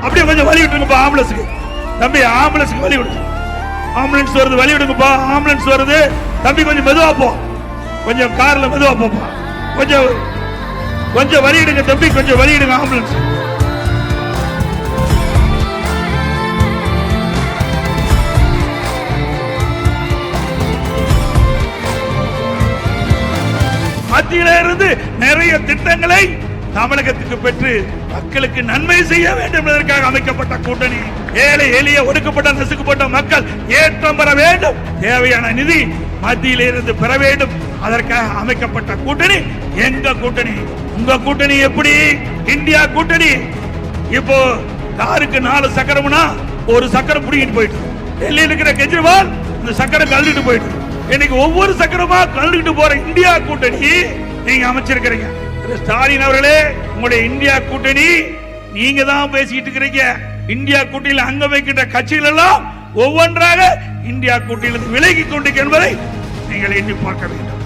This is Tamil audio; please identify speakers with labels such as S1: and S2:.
S1: அப்படியே கொஞ்சம் வழி விட்டுருங்கப்பா ஆம்புலன்ஸுக்கு. தம்பி ஆம்புலன்ஸுக்கு வழி விடுங்க. ஆம்புலன்ஸ் வருது, வழி விடுங்கப்பா. ஆம்புலன்ஸ் வருது தம்பி, கொஞ்சம் மெதுவா போ. கொஞ்சம் கார்ல மெதுவா போப்பா. கொஞ்சம் வழி விடுங்க தம்பி, கொஞ்சம் வழி விடுங்க ஆம்புலன்ஸ். மத்தியில இருந்து நிறைய திட்டங்களை தமிழகத்துக்கு பெற்று மக்களுக்கு நன்மை செய்ய வேண்டும் என்பதற்காக அமைக்கப்பட்ட கூட்டணி. ஏழை எளிய ஒடுக்கப்பட்ட நசுக்கப்பட்ட மக்கள் ஏற்றம் பெற வேண்டும், தேவையான நிதி மத்தியில இருந்து பெற வேண்டும், அதற்காக அமைக்கப்பட்ட கூட்டணி எங்க கூட்டணி. உங்க கூட்டணி எப்படி? இந்தியா கூட்டணி. இப்போ காருக்கு 4 சக்கரம்னா ஒரு சக்கரம் புடிங்கிட்டு போயிட்டு, டெல்லியில் இருக்கிற கெஜ்ரிவால் இந்த சக்கரம் கழுவிட்டு போயிட்டு, இன்னைக்கு ஒவ்வொரு சக்கரமா கழுவிட்டு போற இந்தியா கூட்டணி நீங்க அமைச்சிருக்கிறீங்க. ஸ்டாலின் அவர்களே, உங்களுடைய இந்தியா கூட்டணி நீங்க தான் பேசிட்டு இருக்கிறீங்க. இந்தியா கூட்டணியில் அங்க வைக்கின்ற கட்சிகள் எல்லாம் ஒவ்வொன்றாக இந்தியா கூட்டணியில் விலகி கொண்டு என்பதை நீங்கள் எண்ணி பார்க்க வேண்டும்.